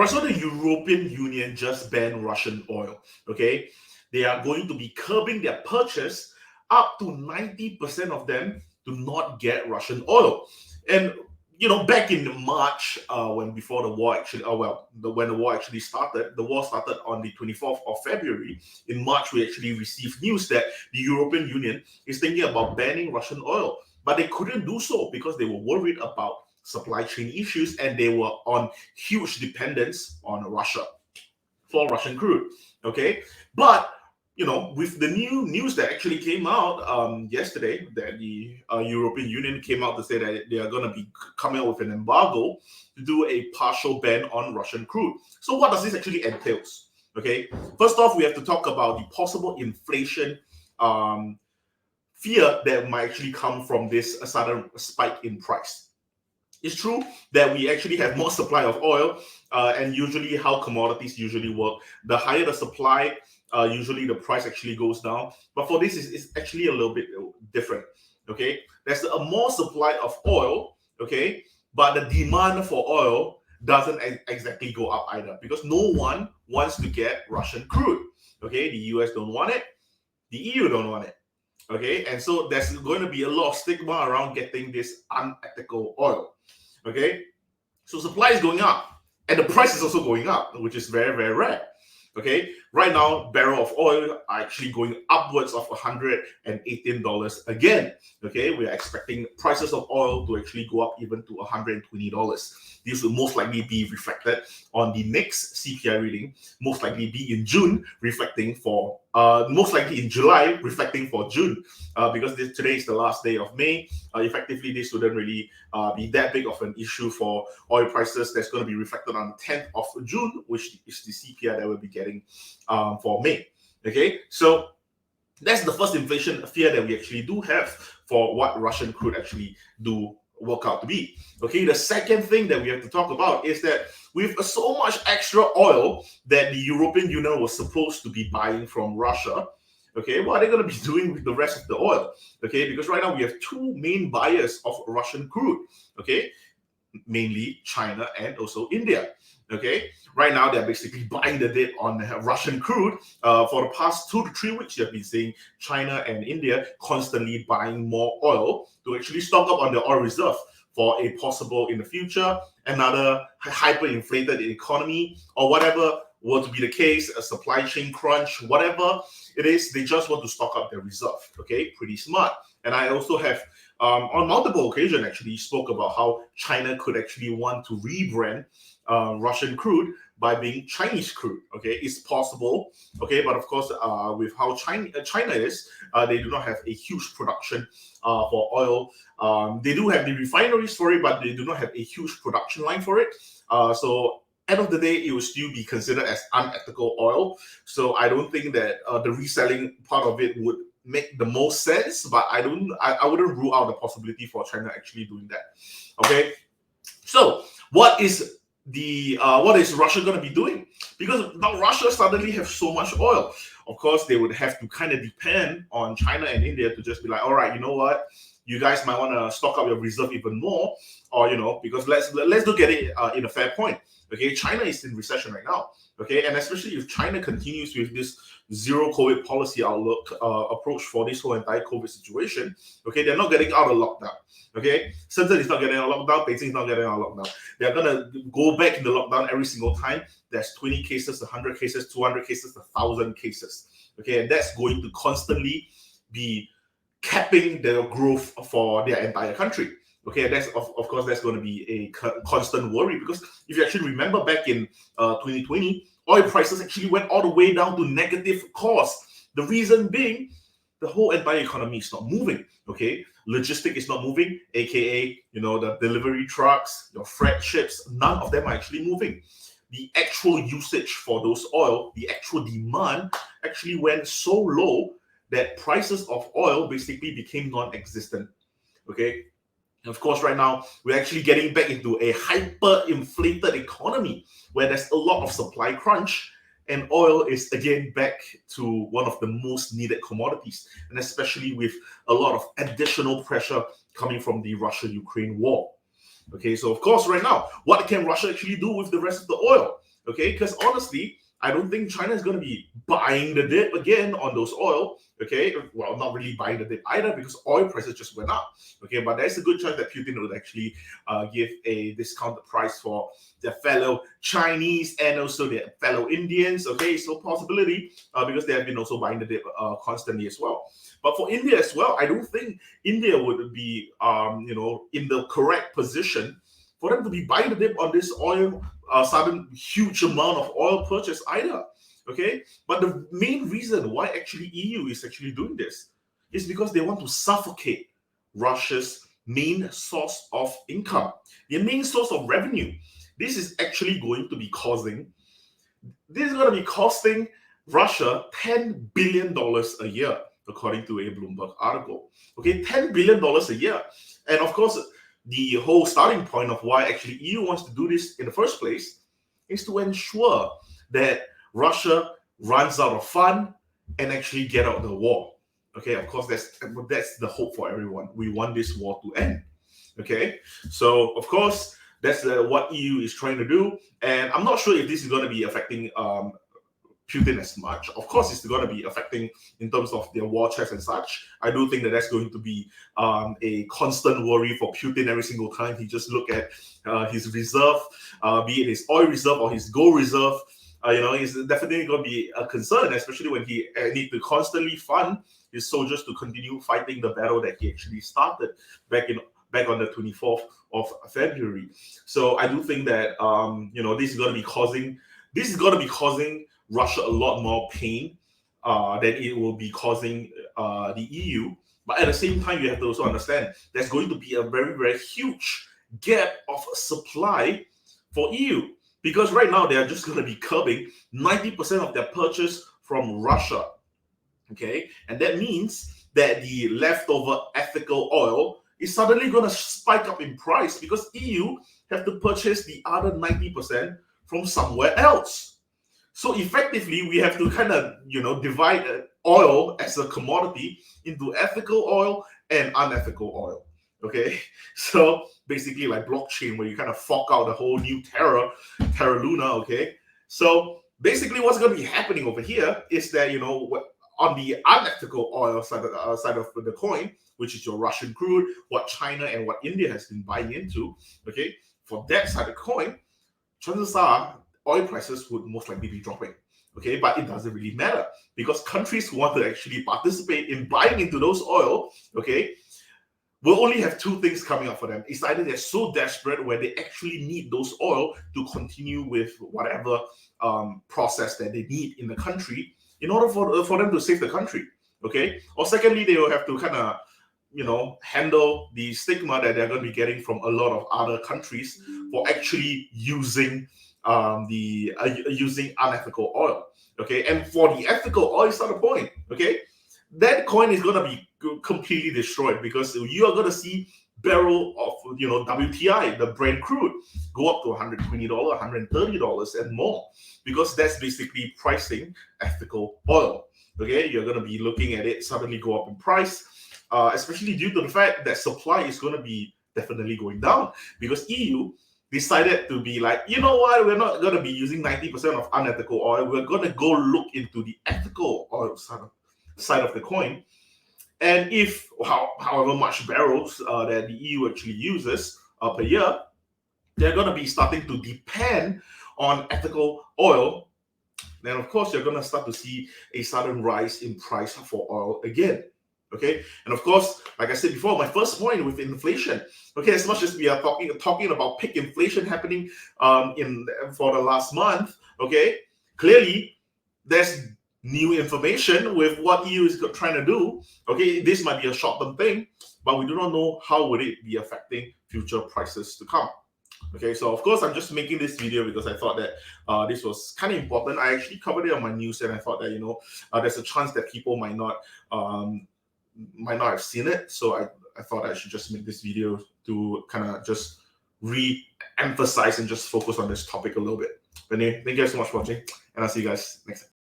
Right, so the European Union just banned Russian oil. Okay, they are going to be curbing their purchase. Up to 90% of them do not get Russian oil. And back in March, when before the war actually, when the war actually started, the war started on the 24th of February. In March, we actually received news that the European Union is thinking about banning Russian oil, but they couldn't do so because they were worried about supply chain issues and they were on huge dependence on Russia for Russian crude. Okay, but with the new news that actually came out yesterday, that the European Union came out to say that they are going to be coming out with an embargo to do a partial ban on Russian crude. So what does this actually entails? Okay, first off, we have to talk about the possible inflation fear that might actually come from this sudden spike in price. It's true that we actually have more supply of oil, and usually how commodities usually work. The higher the supply, usually the price actually goes down. But for this, is actually a little bit different. Okay, there's a more supply of oil. Okay, but the demand for oil doesn't exactly go up either because no one wants to get Russian crude. Okay, the US don't want it, the EU don't want it. Okay, and so there's going to be a lot of stigma around getting this unethical oil. Okay, so supply is going up and the price is also going up, which is very, very rare. Okay, right now, barrel of oil are actually going upwards of $118 again. Okay, we are expecting prices of oil to actually go up even to $120. This will most likely be reflected on the next CPI reading, most likely be in June, reflecting for most likely in July, reflecting for June, because today is the last day of May. Effectively, this wouldn't really be that big of an issue for oil prices. That's going to be reflected on the 10th of June, which is the CPI that we'll be getting for May. Okay, so that's the first inflation fear that we actually do have for what Russian crude actually do work out to be. Okay, the second thing that we have to talk about is that with so much extra oil that the European Union was supposed to be buying from Russia, okay, what are they going to be doing with the rest of the oil? Okay, because right now we have two main buyers of Russian crude, okay, mainly China and also India. Okay, right now they're basically buying the dip on Russian crude. For the past 2 to 3 weeks, you have been seeing China and India constantly buying more oil to actually stock up on the oil reserve for a possible, in the future, another hyperinflated economy or whatever were to be the case, a supply chain crunch, whatever it is, they just want to stock up their reserve. Okay, pretty smart. And I also have on multiple occasions actually spoke about how China could actually want to rebrand Russian crude by being Chinese crude. Okay, it's possible. Okay, but of course, with how China is, they do not have a huge production for oil. They do have the refineries for it, but they do not have a huge production line for it. So end of the day, it will still be considered as unethical oil. So I don't think that the reselling part of it would make the most sense. But I wouldn't rule out the possibility for China actually doing that. Okay, so what is Russia going to be doing? Because now Russia suddenly have so much oil. Of course, they would have to kind of depend on China and India to just be like, all right, you know what? You guys might want to stock up your reserve even more, or because let's look at it in a fair point. Okay, China is in recession right now. Okay, and especially if China continues with this zero COVID policy outlook approach for this whole entire COVID situation, okay, they're not getting out of lockdown. Okay, Shenzhen is not getting out of lockdown, Beijing is not getting out of lockdown. They're gonna go back in the lockdown every single time there's 20 cases, 100 cases, 200 cases, 1,000 cases. Okay, and that's going to constantly be capping their growth for their entire country. Okay, that's of course that's going to be a constant worry, because if you actually remember back in 2020, oil prices actually went all the way down to negative cost. The reason being, the whole entire economy is not moving. Okay, logistic is not moving, aka the delivery trucks, your freight ships, none of them are actually moving. The actual usage for those oil, the actual demand actually went so low that prices of oil basically became non-existent. Okay. Of course, right now, we're actually getting back into a hyper-inflated economy where there's a lot of supply crunch, and oil is again back to one of the most needed commodities, and especially with a lot of additional pressure coming from the Russia-Ukraine war. Okay, so of course, right now, what can Russia actually do with the rest of the oil? Okay, because honestly, I don't think China is going to be buying the dip again on those oil. Okay, well, not really buying the dip either because oil prices just went up. Okay, but there's a good chance that Putin would actually give a discounted price for their fellow Chinese and also their fellow Indians. Okay, so possibility because they have been also buying the dip constantly as well. But for India as well, I don't think India would be in the correct position for them to be buying the dip on this oil, sudden huge amount of oil purchase either. Okay, but the main reason why actually EU is actually doing this is because they want to suffocate Russia's main source of income, their main source of revenue. This is actually going to be costing Russia $10 billion a year, according to a Bloomberg article. Okay, $10 billion a year. And of course, the whole starting point of why actually EU wants to do this in the first place is to ensure that Russia runs out of fund and actually get out of the war. Okay, of course, that's the hope for everyone. We want this war to end. Okay, so of course, that's what EU is trying to do. And I'm not sure if this is going to be affecting Putin as much. Of course, it's going to be affecting in terms of their war chest and such. I do think that that's going to be a constant worry for Putin every single time he just look at his reserve, be it his oil reserve or his gold reserve. It's definitely going to be a concern, especially when he need to constantly fund his soldiers to continue fighting the battle that he actually started back on the 24th of February. So I do think that this is going to be causing Russia a lot more pain than it will be causing the EU. But at the same time, you have to also understand there's going to be a very, very huge gap of supply for EU. Because right now, they are just going to be curbing 90% of their purchase from Russia. Okay? And that means that the leftover ethical oil is suddenly going to spike up in price because EU have to purchase the other 90% from somewhere else. So effectively, we have to kind of, divide oil as a commodity into ethical oil and unethical oil. Okay, so basically like blockchain where you kind of fork out the whole new Terra Luna. Okay, so basically what's going to be happening over here is that on the unethical oil side of the coin, which is your Russian crude, what China and what India has been buying into. Okay, for that side of the coin, chances are oil prices would most likely be dropping. Okay, but it doesn't really matter because countries who want to actually participate in buying into those oil, okay, will only have two things coming up for them. It's either they're so desperate where they actually need those oil to continue with whatever process that they need in the country in order for them to save the country. Okay, or secondly, they will have to kind of handle the stigma that they're going to be getting from a lot of other countries for actually using using unethical oil. Okay, and for the ethical oil, it's not the point. Okay, that coin is going to be completely destroyed because you are going to see barrel of WTI, the Brent crude, go up to $120, $130 and more because that's basically pricing ethical oil. Okay, you're going to be looking at it suddenly go up in price, especially due to the fact that supply is going to be definitely going down because EU decided to be like, you know what, we're not going to be using 90% of unethical oil. We're going to go look into the ethical oil side of the coin. And if however much barrels that the EU actually uses per year, they're going to be starting to depend on ethical oil. Then, of course, you're going to start to see a sudden rise in price for oil again. Okay, and of course, like I said before, my first point with inflation. Okay, as much as we are talking about peak inflation happening for the last month. Okay, clearly there's new information with what EU is trying to do. Okay, this might be a short-term thing, but we do not know how would it be affecting future prices to come. Okay, so of course I'm just making this video because I thought that this was kind of important. I actually covered it on my news, and I thought that there's a chance that people might not have seen it. So I thought I should just make this video to kind of just re-emphasize and just focus on this topic a little bit. But anyway, thank you guys so much for watching, and I'll see you guys next time.